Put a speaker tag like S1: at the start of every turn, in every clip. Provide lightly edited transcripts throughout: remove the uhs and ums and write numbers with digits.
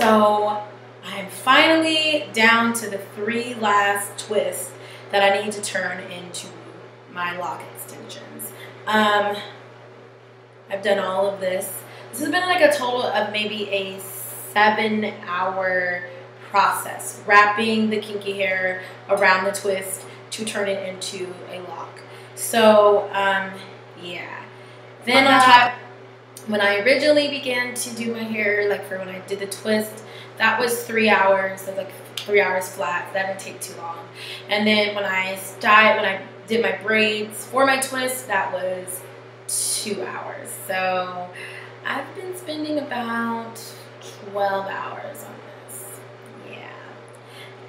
S1: So I'm finally down to the 3 last twists that I need to turn into my lock extensions. I've done all of this. This has been like a total of maybe a 7-hour process, wrapping the kinky hair around the twist to turn it into a lock. So yeah. Then when I originally began to do my hair, like for when I did the twist, that was 3 hours. So like 3 hours flat. That didn't take too long. And then when I did my braids for my twist, that was 2 hours. So I've been spending about 12 hours on this. Yeah.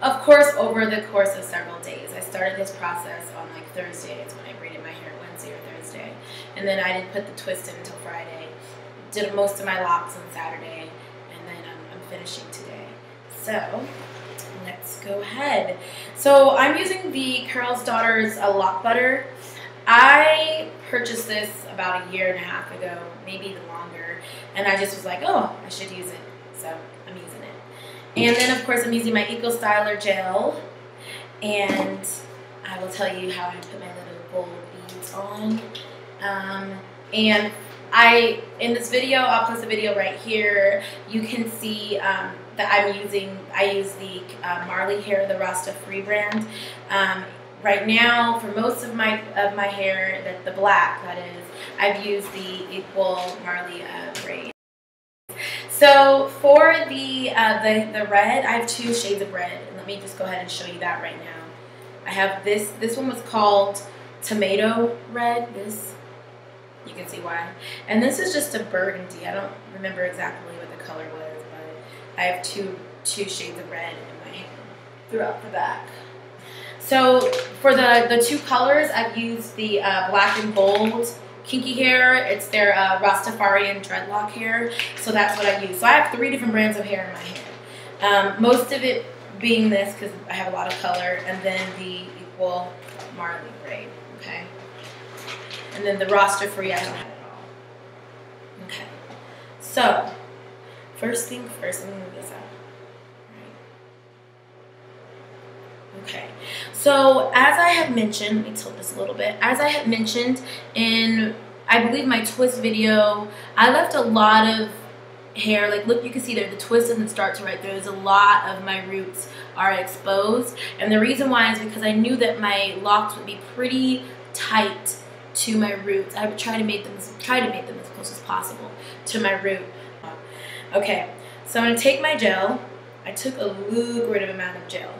S1: Of course, over the course of several days. I started this process on like Thursdays when I braided my hair, Wednesday or Thursday. And then I didn't put the twist in until Friday. Did most of my locks on Saturday. And then I'm finishing today. So let's go ahead. So I'm using the Curls Daughters Lock Butter. I purchased this about 1.5 years ago, maybe even longer, and I just was like, oh, I should use it, so I'm using it. And then of course I'm using my Eco Styler gel, and I will tell you how I put my little gold beads on. And in this video, I'll post a video right here, you can see that I use the Marley hair, the Rastafri brand. Right now, for most of my hair, the black, that is, I've used the Equal Marley braid. So for the red, I have 2 shades of red. And let me just go ahead and show you that right now. I have this one was called Tomato Red. This, you can see why. And this is just a burgundy. I don't remember exactly what the color was, but I have two shades of red in my hair throughout the back. So for the 2 colors, I've used the black and gold kinky hair. It's their Rastafari and dreadlock hair. So that's what I use. So I have 3 different brands of hair in my hair. Most of it being this because I have a lot of color, and then the Equal Marley braid. Okay. And then the Rastafri, I don't have at all. Okay. So first thing first, let me move this out. Okay, so as I have mentioned, let me tilt this a little bit. As I have mentioned in, I believe, my twist video, I left a lot of hair. Like, look, you can see there, the twist doesn't start to right there. There's a lot of my roots are exposed. And the reason why is because I knew that my locks would be pretty tight to my roots. I would try to make them as close as possible to my root. Okay, so I'm going to take my gel. I took a lucrative amount of gel.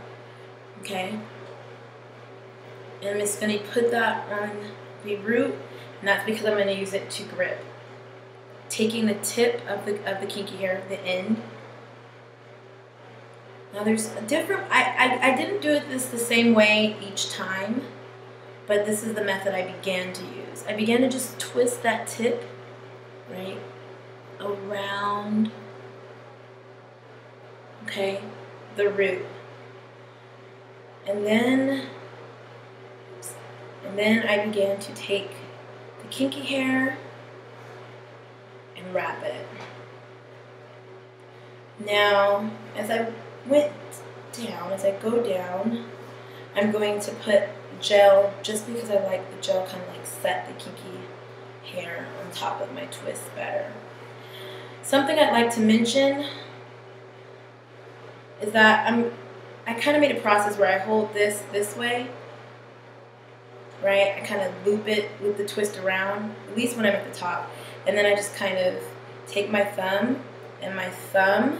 S1: Okay, and I'm just going to put that on the root, and that's because I'm going to use it to grip. Taking the tip of the kinky hair, the end. Now there's a different, I didn't do this the same way each time, but this is the method I began to use. I began to just twist that tip, right, around, okay, the root. And then I began to take the kinky hair and wrap it. Now, as I go down, I'm going to put gel, just because I like the gel kind of like set the kinky hair on top of my twist better. Something I'd like to mention is that I kind of made a process where I hold this way, right? I kind of loop the twist around, at least when I'm at the top. And then I just kind of take my thumb, and my thumb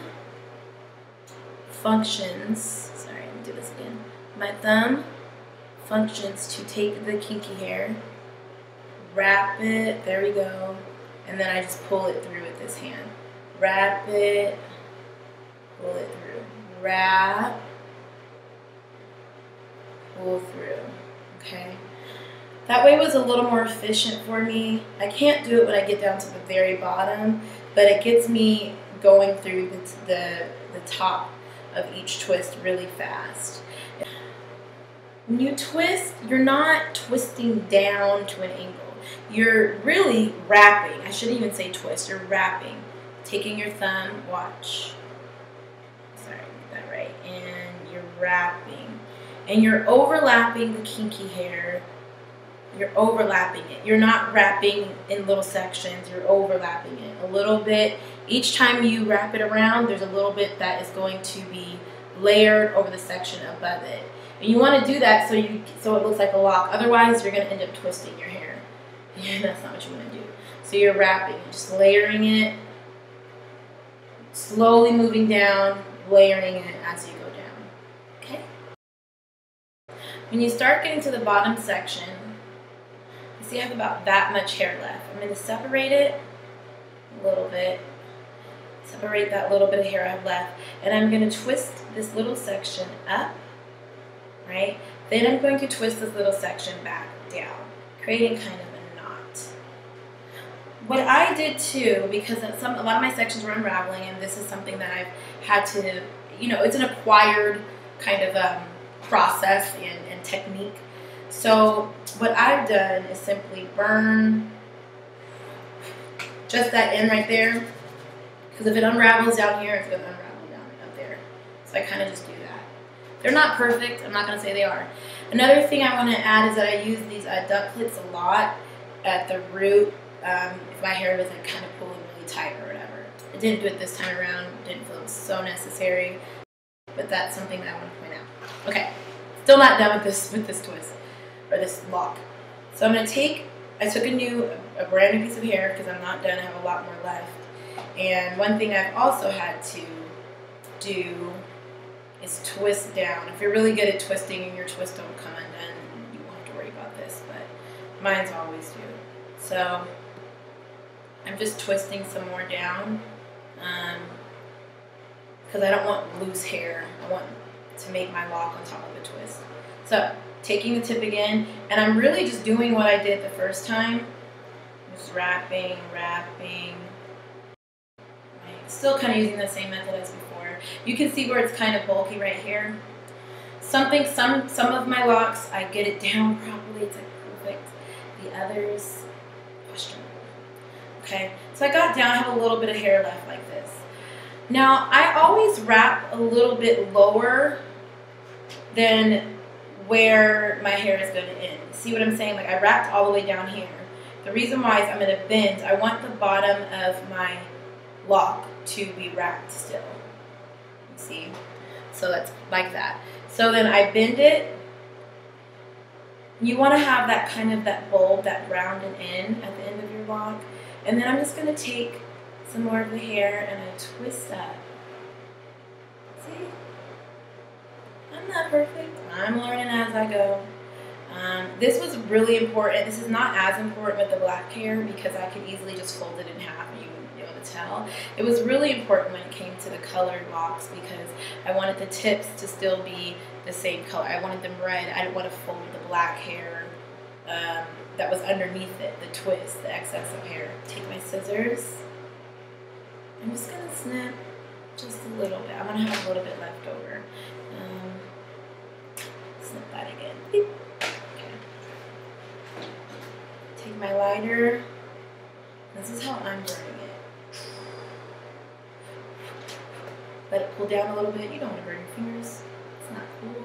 S1: functions, sorry, let me do this again. My thumb functions to take the kinky hair, wrap it, there we go, and then I just pull it through with this hand. Wrap it, pull it through, wrap, pull through, okay? That way was a little more efficient for me. I can't do it when I get down to the very bottom, but it gets me going through the top of each twist really fast. When you twist, you're not twisting down to an angle. You're really wrapping. I shouldn't even say twist, you're wrapping. Taking your thumb, watch. sorry, get that right. And you're wrapping. And you're overlapping the kinky hair. You're overlapping it. You're not wrapping in little sections. You're overlapping it a little bit. Each time you wrap it around, there's a little bit that is going to be layered over the section above it. And you want to do that so it looks like a lock. Otherwise, you're going to end up twisting your hair. And that's not what you want to do. So you're wrapping, just layering it, slowly moving down, layering it as you go down. Okay? When you start getting to the bottom section, you see I have about that much hair left. I'm going to separate it a little bit. Separate that little bit of hair I have left. And I'm going to twist this little section up, right? Then I'm going to twist this little section back down, creating kind of a knot. What I did too, because a lot of my sections were unraveling, and this is something that I've had to, it's an acquired kind of process and technique. So what I've done is simply burn just that end right there, because if it unravels down here, it's going to unravel down up there. So I kind of just do that. They're not perfect. I'm not going to say they are. Another thing I want to add is that I use these duck clips a lot at the root if my hair was like kind of pulling really tight or whatever. I didn't do it this time around. Didn't feel it was so necessary. But that's something that I want to point out. Okay. Still not done with this twist or this lock. So I'm going to take, I took a brand new piece of hair because I'm not done. I have a lot more left. And one thing I've also had to do is twist down. If you're really good at twisting and your twists don't come undone, you won't have to worry about this, but mine's always do. So I'm just twisting some more down because I don't want loose hair. I want to make my lock on top of a twist. So taking the tip again, and I'm really just doing what I did the first time. Just wrapping. Still kind of using the same method as before. You can see where it's kind of bulky right here. Some of my locks, I get it down properly. It's like perfect. The others, questionable. Okay, so I got down. I have a little bit of hair left like this. Now, I always wrap a little bit lower than where my hair is going to end. See what I'm saying? Like I wrapped all the way down here. The reason why is I'm going to bend. I want the bottom of my lock to be wrapped still. See? So that's like that. So then I bend it. You want to have that kind of that bulb, that rounded end at the end of your lock. And then I'm just going to take some more of the hair and I twist up. See? I'm not perfect. I'm learning as I go. This was really important. This is not as important with the black hair because I could easily just fold it in half and you wouldn't be able to tell. It was really important when it came to the colored locks because I wanted the tips to still be the same color. I wanted them red. I didn't want to fold the black hair that was underneath it, the twist, the excess of hair. Take my scissors. I'm just going to snip just a little bit. I'm going to have a little bit left over. Snip that again. Beep. Take my lighter. This is how I'm burning it. Let it pull down a little bit. You don't want to burn your fingers. It's not cool.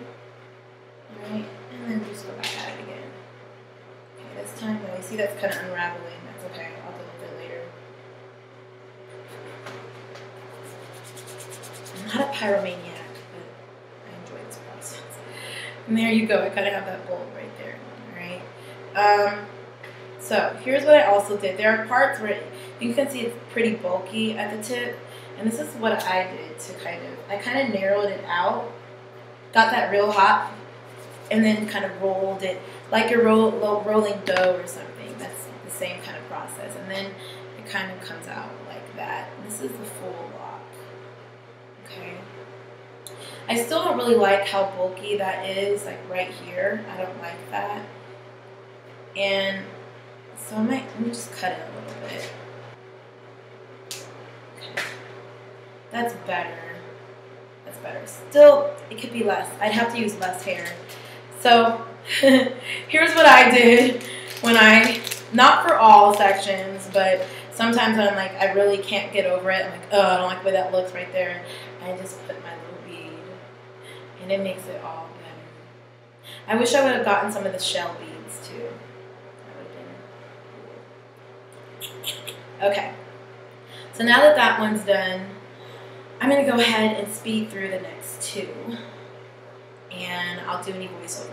S1: Alright, and then just go back at it again. Okay, this time though, you see that's kind of unraveling. That's okay. I'll deal with it later. I'm not a pyromaniac, but I enjoy this process. And there you go. I kind of have that bulb right there. Alright. So here's what I also did. There are parts where you can see it's pretty bulky at the tip. And this is what I did to I kind of narrowed it out. Got that real hot. And then kind of rolled it like you're rolling dough or something. That's the same kind of process. And then it kind of comes out like that. This is the full lock. Okay. I still don't really like how bulky that is, like right here. I don't like that. And so let me just cut it a little bit. Okay. That's better. That's better. Still, it could be less. I'd have to use less hair. So, here's what I did when not for all sections, but sometimes when I'm like, I really can't get over it. I'm like, oh, I don't like the way that looks right there. I just put my little and it makes it all better. I wish I would have gotten some of the shell beads too. That would have been cool. Okay, so now that that one's done, I'm going to go ahead and speed through the next two, and I'll do any voiceover.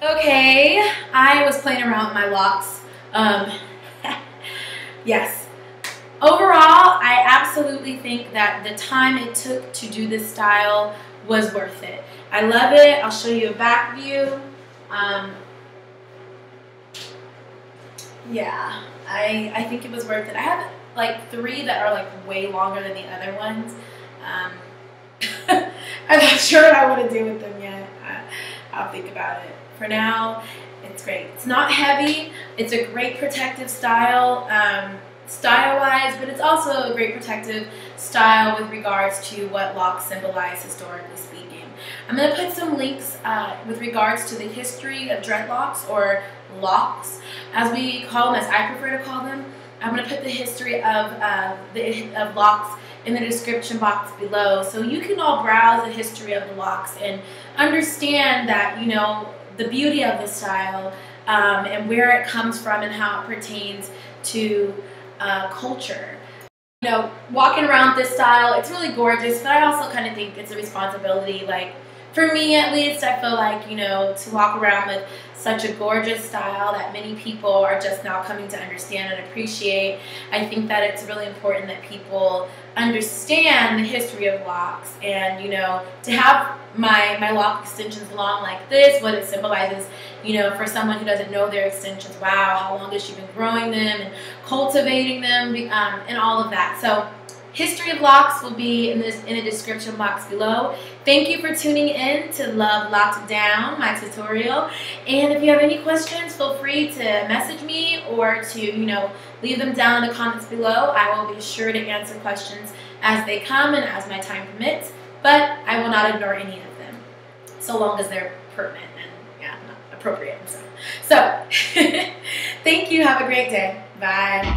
S1: Okay, I was playing around with my locks. Yes. Overall, I absolutely think that the time it took to do this style was worth it. I love it. I'll show you a back view. Yeah, I think it was worth it. I have like 3 that are like way longer than the other ones. I'm not sure what I want to do with them yet. I'll think about it. For now, it's great. It's not heavy. It's a great protective style, style-wise, but it's also a great protective style with regards to what locks symbolize historically speaking. I'm going to put some links with regards to the history of dreadlocks, or locks, as we call them, as I prefer to call them. I'm going to put the history of locks in the description box below, so you can all browse the history of the locks and understand that, you know, the beauty of the style and where it comes from and how it pertains to culture. You know, walking around this style, it's really gorgeous, but I also kind of think it's a responsibility, like, for me at least, I feel like, you know, to walk around with such a gorgeous style that many people are just now coming to understand and appreciate. I think that it's really important that people understand the history of locks, and, you know, to have my lock extensions long like this, what it symbolizes, you know, for someone who doesn't know their extensions. Wow, how long has she been growing them and cultivating them, and all of that. So history of locks will be in the description box below. Thank you for tuning in to Love Locked Down, my tutorial. And if you have any questions, feel free to message me or to, you know, leave them down in the comments below. I will be sure to answer questions as they come and as my time permits, but I will not ignore any of them, so long as they're pertinent and, yeah, appropriate and stuff. So, thank you. Have a great day. Bye.